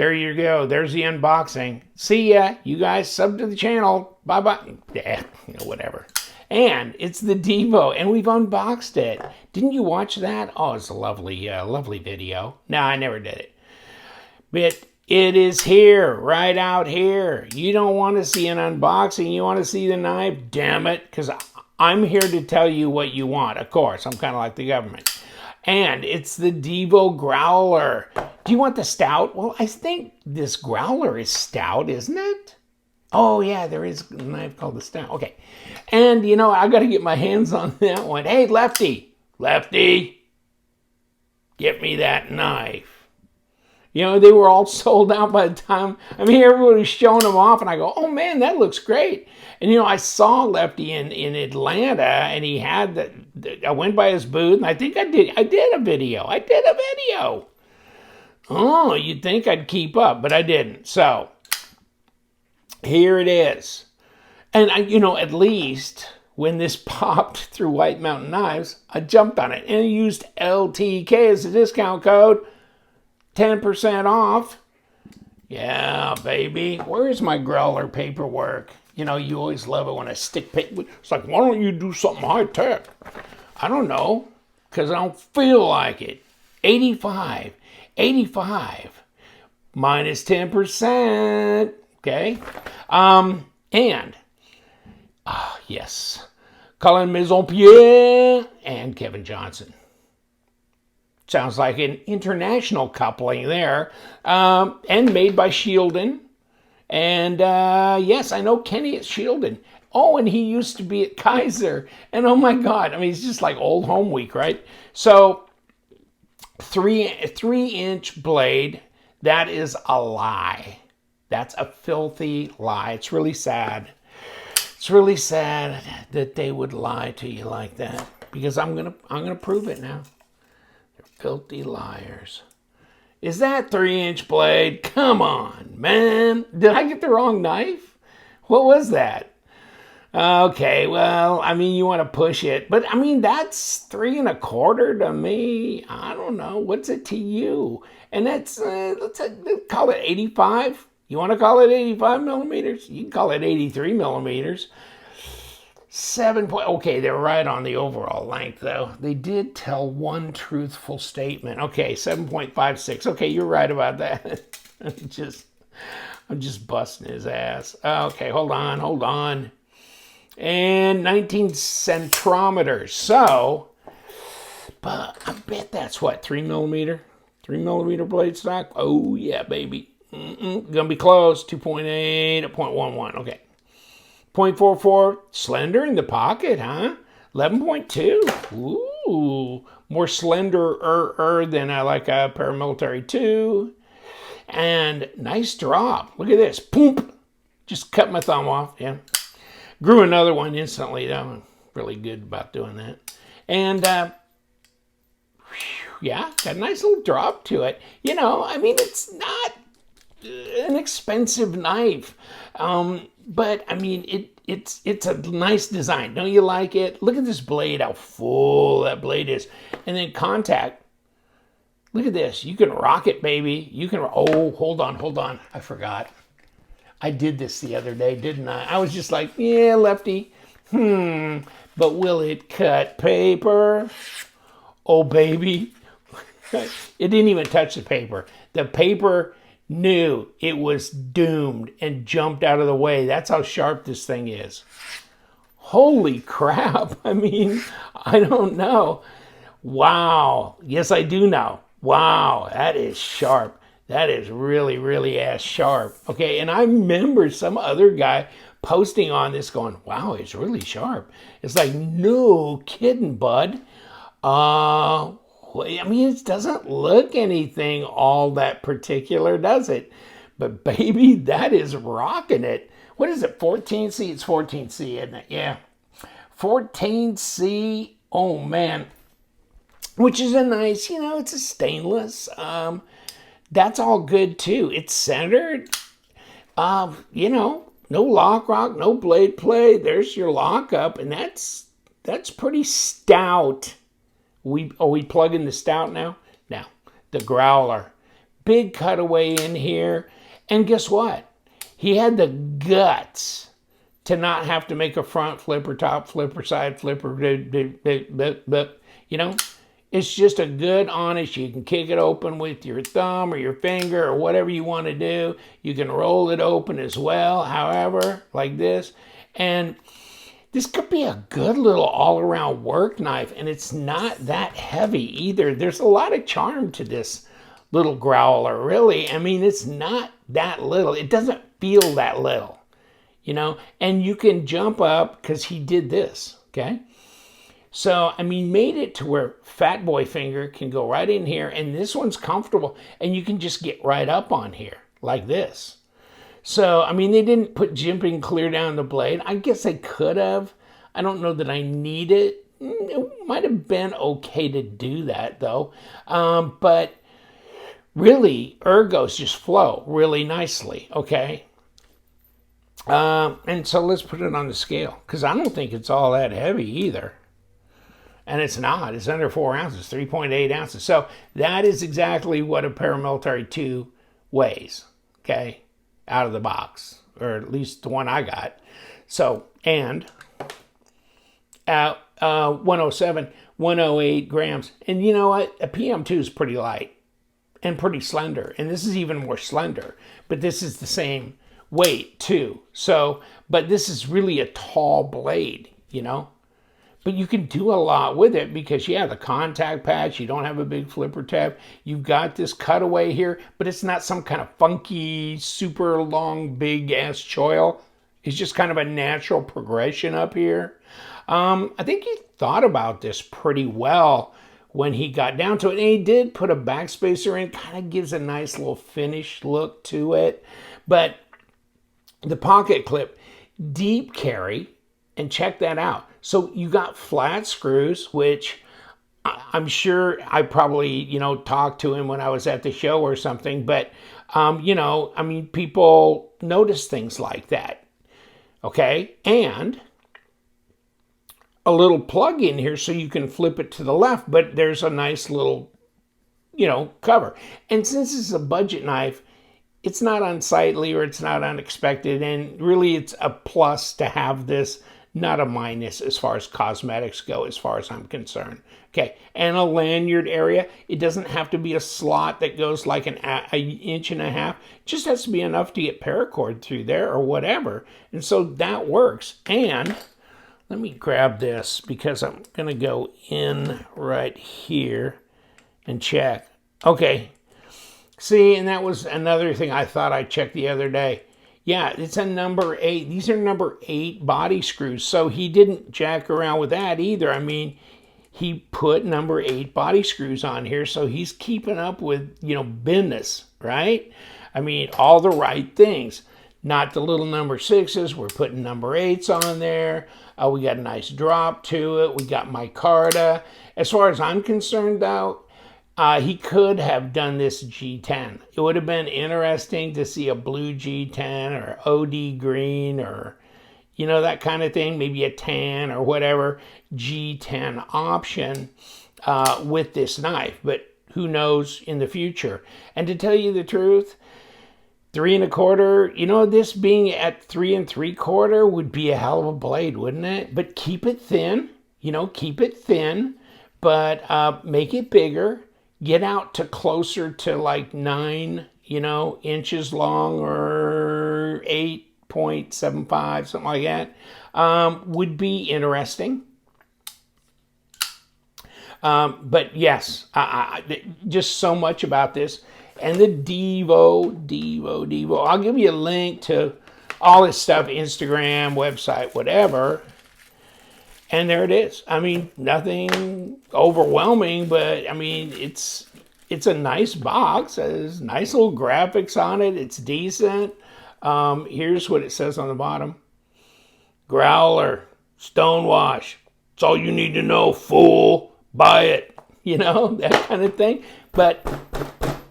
there you go. There's the unboxing. See ya. You guys sub to the channel. Bye-bye. Yeah, whatever. And it's the Divo, and we've unboxed it. Didn't you watch that? Oh, it's a lovely, lovely video. No, I never did it. But it is here, right out here. You don't want to see an unboxing. You want to see the knife? Damn it, because I'm here to tell you what you want. Of course, I'm kind of like the government. And it's the Divo Growler. Do you want the stout? Well, I think this Growler is stout, isn't it? Oh, yeah, there is a knife called the stout. Okay. And, you know, I got to get my hands on that one. Hey, Lefty. Lefty. Get me that knife. You know, they were all sold out by the time. I mean, everybody was showing them off, and I go, oh, man, that looks great. And, you know, I saw Lefty in Atlanta, and he had I went by his booth, and I think I did a video. Oh, you'd think I'd keep up, but I didn't. So here it is. And, you know, at least when this popped through White Mountain Knives, I jumped on it and used LTK as a discount code. 10% off. Yeah, baby. Where's my Growler paperwork? You know, you always love it when I stick paper. It's like, why don't you do something high tech? I don't know, because I don't feel like it. 85 minus 10%. Okay. And, yes, Colin Maison-Pierre and Kevin Johnson. Sounds like an international coupling there. And made by Shieldon. And yes, I know Kenny at Shieldon. Oh, and he used to be at Kaiser. And oh my God, I mean, it's just like old home week, right? So 3-inch blade, that is a lie. That's a filthy lie. It's really sad. It's really sad that they would lie to you like that, because I'm gonna prove it now. They're filthy liars. Is that 3-inch blade? Come on, man. Did I get the wrong knife? What was that? Okay, well, I mean, you want to push it, but I mean, that's 3 1/4 to me. I don't know. What's it to you? And that's, let's call it 85. You want to call it 85 millimeters? You can call it 83 millimeters. 7 point. Okay, they're right on the overall length, though. They did tell one truthful statement. Okay, 7.56. Okay, you're right about that. I'm just busting his ass. Okay, hold on. And 19 centimeters. So, but I bet that's what, 3 millimeter? 3 millimeter blade stock? Oh, yeah, baby. Gonna be close. 2.8 at 0.11. Okay. 0.44. Slender in the pocket, huh? 11.2. Ooh. More slender than I like a paramilitary 2. And nice drop. Look at this. Boom. Just cut my thumb off. Yeah. Grew another one instantly, though. I'm really good about doing that. And, yeah, got a nice little drop to it. You know, I mean, it's not an expensive knife. But, I mean, it's a nice design. Don't you like it? Look at this blade, how full that blade is. And then contact. Look at this. You can rock it, baby. You can, oh, hold on. I forgot. I did this the other day, didn't I? I was just like, yeah, Lefty. But will it cut paper? Oh, baby. It didn't even touch the paper. The paper knew it was doomed and jumped out of the way. That's how sharp this thing is. Holy crap. I mean, I don't know. Wow. Yes, I do know. Wow, that is sharp. That is really, really ass sharp. Okay, and I remember some other guy posting on this going, wow, it's really sharp. It's like, no kidding, bud. I mean, it doesn't look anything all that particular, does it? But baby, that is rocking it. What is it, 14C? It's 14C, isn't it? Yeah. 14C, oh man. Which is a nice, you know, it's a stainless. That's all good too. It's centered. You know, no lock rock, no blade play. There's your lockup, and that's pretty stout. Are we plugging the stout now? Now, the Growler. big cutaway in here. And guess what? He had the guts to not have to make a front flipper, top flipper, side flipper, you know? It's just a good, honest, you can kick it open with your thumb or your finger or whatever you want to do. You can roll it open as well, however, like this. And this could be a good little all-around work knife, and it's not that heavy either. There's a lot of charm to this little growler, really. I mean, it's not that little. It doesn't feel that little, you know? And you can jump up because he did this, okay? So, I mean, made it to where fat boy finger can go right in here, and this one's comfortable, and you can just get right up on here like this. So, I mean, they didn't put jimping clear down the blade. I guess they could have. I don't know that I need it. It might have been okay to do that, though. But really, ergos just flow really nicely, okay? And so let's put it on the scale, because I don't think it's all that heavy either. And it's not. It's under 4 ounces, 3.8 ounces. So that is exactly what a Paramilitary 2 weighs, okay, out of the box, or at least the one I got. So, and 107, 108 grams. And you know what? A PM2 is pretty light and pretty slender. And this is even more slender. But this is the same weight, too. So, but this is really a tall blade, you know? But you can do a lot with it because, yeah, the contact patch, you don't have a big flipper tab. You've got this cutaway here, but it's not some kind of funky, super long, big-ass choil. It's just kind of a natural progression up here. I think he thought about this pretty well when he got down to it. And he did put a backspacer in. Kind of gives a nice little finished look to it. But the pocket clip, deep carry, and check that out. So you got flat screws, which I'm sure I probably, you know, talked to him when I was at the show or something. But, you know, I mean, people notice things like that. Okay. And a little plug in here so you can flip it to the left, but there's a nice little, you know, cover. And since it's a budget knife, it's not unsightly or it's not unexpected. And really it's a plus to have this, not a minus as far as cosmetics go, as far as I'm concerned. Okay, and a lanyard area. It doesn't have to be a slot that goes like an inch and a half. It just has to be enough to get paracord through there or whatever. And so that works. And let me grab this because I'm going to go in right here and check. Okay, see, and that was another thing I thought I checked the other day. Yeah, it's a number 8. These are number 8 body screws. So he didn't jack around with that either. I mean, he put number 8 body screws on here. So he's keeping up with, you know, business, right? I mean, all the right things. Not the little number 6s. We're putting number 8s on there. We got a nice drop to it. We got micarta. As far as I'm concerned, though, he could have done this G10. It would have been interesting to see a blue G10 or OD green or, you know, that kind of thing. Maybe a tan or whatever G10 option with this knife. But who knows in the future. And to tell you the truth, 3 1/4, you know, this being at 3 3/4 would be a hell of a blade, wouldn't it? But keep it thin, you know, keep it thin, but make it bigger. Get out to closer to like 9, you know, inches long or 8.75, something like that, would be interesting. But yes, just so much about this. And the Divo. I'll give you a link to all this stuff, Instagram, website, whatever. And there it is. I mean, nothing overwhelming, but I mean, it's a nice box. There's nice little graphics on it. It's decent. Here's what it says on the bottom. Growler, stonewash. It's all you need to know, fool. Buy it. You know, that kind of thing. But,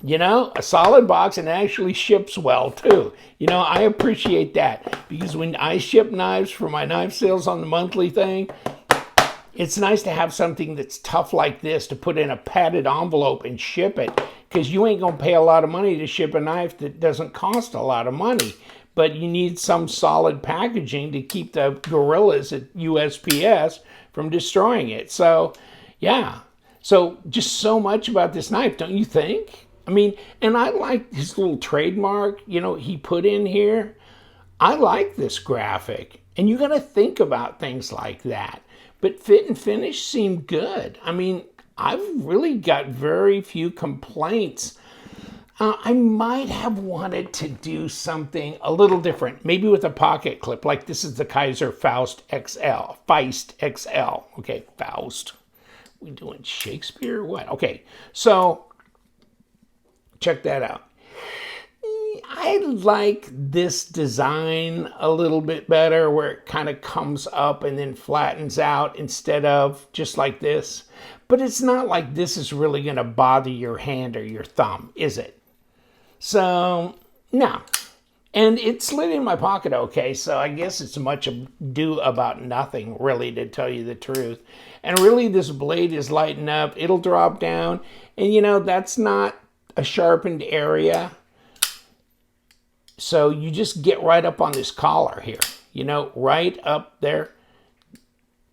you know, a solid box and actually ships well, too. You know, I appreciate that. Because when I ship knives for my knife sales on the monthly thing, it's nice to have something that's tough like this to put in a padded envelope and ship it. because you ain't going to pay a lot of money to ship a knife that doesn't cost a lot of money. But you need some solid packaging to keep the gorillas at USPS from destroying it. So, yeah. So, just so much about this knife, don't you think? I mean, and I like his little trademark, you know, he put in here. I like this graphic. And you got to think about things like that. But fit and finish seemed good. I mean, I've really got very few complaints. I might have wanted to do something a little different, maybe with a pocket clip, like this is the Kaiser Feist XL. Okay, Faust. We doing Shakespeare or what? Okay, so check that out. I like this design a little bit better, where it kind of comes up and then flattens out instead of just like this. But it's not like this is really going to bother your hand or your thumb, is it? So, no. And it slid in my pocket okay, so I guess it's much ado about nothing, really, to tell you the truth. And really, this blade is lighting up. It'll drop down. And, you know, that's not a sharpened area. So you just get right up on this collar here. You know, right up there.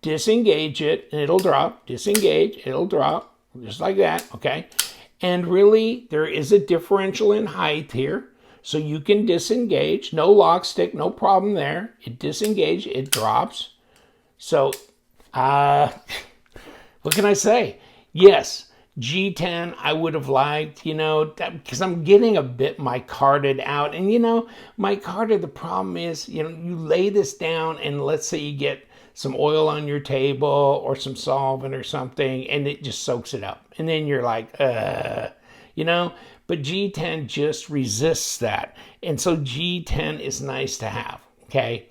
Disengage it, and it'll drop. Disengage, it'll drop. Just like that, okay? And really, there is a differential in height here. So you can disengage. No lock stick, no problem there. It disengages, it drops. So, what can I say? Yes, G10 I would have liked, you know, because I'm getting a bit micarted out. And, you know, micarta, the problem is, you know, you lay this down and let's say you get some oil on your table or some solvent or something, and it just soaks it up. And then you're like, you know, but G10 just resists that. And so G10 is nice to have, okay?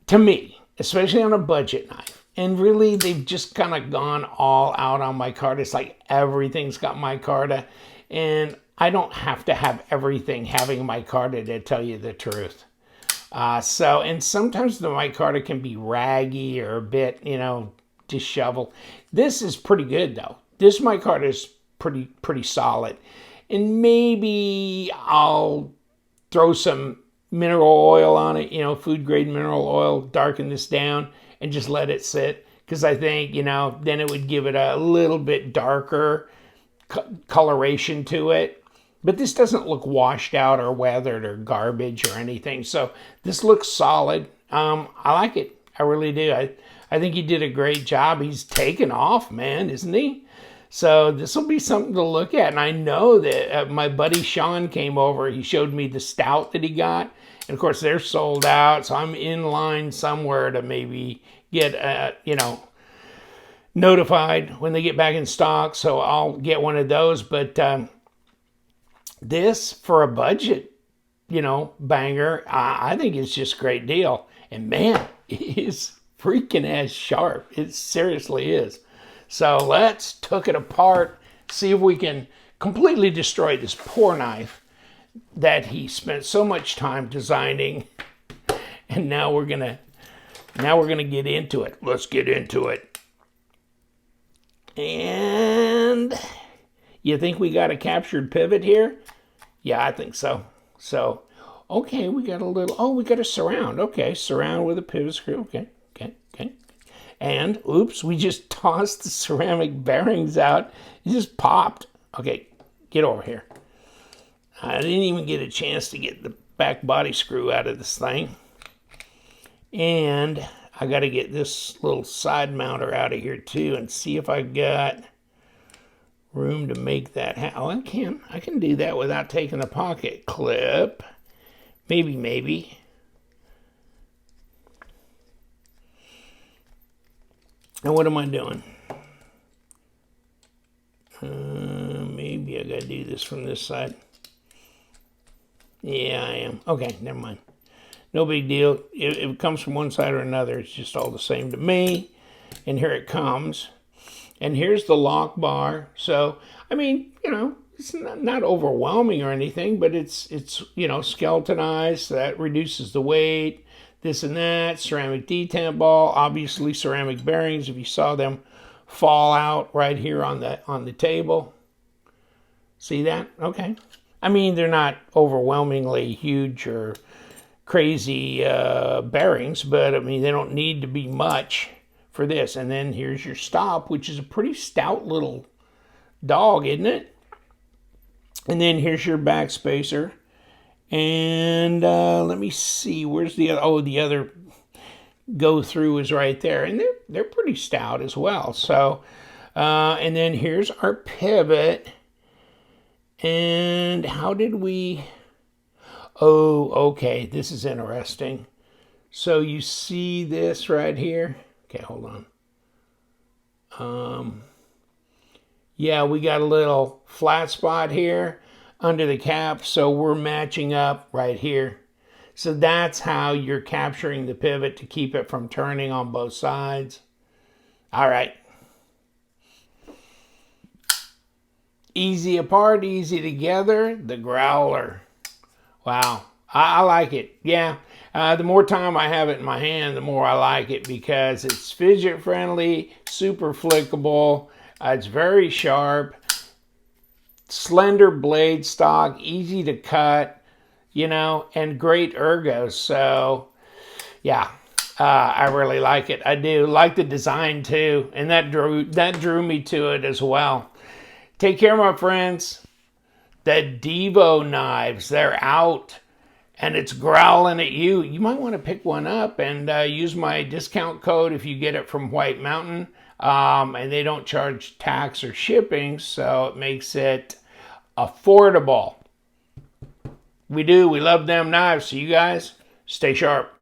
To me, especially on a budget knife. And really, they've just kind of gone all out on micarta. It's like everything's got micarta. And I don't have to have everything having micarta, to tell you the truth. And sometimes the micarta can be raggy or a bit, you know, disheveled. This is pretty good though. This micarta is pretty solid. And maybe I'll throw some mineral oil on it, you know, food grade mineral oil, darken this down and just let it sit. Because I think, you know, then it would give it a little bit darker coloration to it. But this doesn't look washed out or weathered or garbage or anything. So this looks solid. I like it. I really do. I think he did a great job. He's taken off, man, isn't he? So this will be something to look at. And I know that my buddy Sean came over. He showed me the stout that he got. And, of course, they're sold out. So I'm in line somewhere to maybe get, you know, notified when they get back in stock. So I'll get one of those. But this, for a budget, you know, banger, I think it's just a great deal. And, man, it is freaking ass sharp. It seriously is. So let's took it apart, see if we can completely destroy this poor knife that he spent so much time designing. And now we're gonna get into it. Let's get into it. And you think we got a captured pivot here? Yeah, I think so. So, okay, we got a little, we got a surround. Okay, surround with a pivot screw. Okay. And, oops, we just tossed the ceramic bearings out. It just popped. Okay, get over here. I didn't even get a chance to get the back body screw out of this thing. And I got to get this little side mounter out of here too and see if I got room to make that happen. Oh, I can do that without taking the pocket clip. Maybe. And what am I doing? Maybe I got to do this from this side. Yeah, I am. Okay, never mind. No big deal. If it comes from one side or another, it's just all the same to me. And here it comes. And here's the lock bar. So, I mean, you know, it's not overwhelming or anything, but it's you know, skeletonized. So that reduces the weight. This and that. Ceramic detent ball. Obviously, ceramic bearings. If you saw them fall out right here on the table. See that? Okay. I mean, they're not overwhelmingly huge or crazy bearings, but I mean, they don't need to be much for this. And then here's your stop, which is a pretty stout little dog, isn't it? And then here's your back spacer. And let me see, where's the other? Oh, the other go through is right there, and they're pretty stout as well. So, and then here's our pivot. And how did we? Oh, okay, this is interesting. So you see this right here? Okay, hold on. Yeah, we got a little flat spot here under the cap, so we're matching up right here. So that's how you're capturing the pivot to keep it from turning on both sides. All right. Easy apart, easy together, the Growler. Wow, I like it. Yeah, the more time I have it in my hand, the more I like it because it's fidget friendly, super flickable. It's very sharp, slender blade stock, easy to cut, you know, and great ergo. So, yeah, I really like it. I do like the design too, and that drew me to it as well. Take care, my friends. The Divo knives, they're out, and it's growling at you. You might want to pick one up and use my discount code if you get it from White Mountain. And they don't charge tax or shipping, so it makes it affordable. We love them knives. So you guys, stay sharp.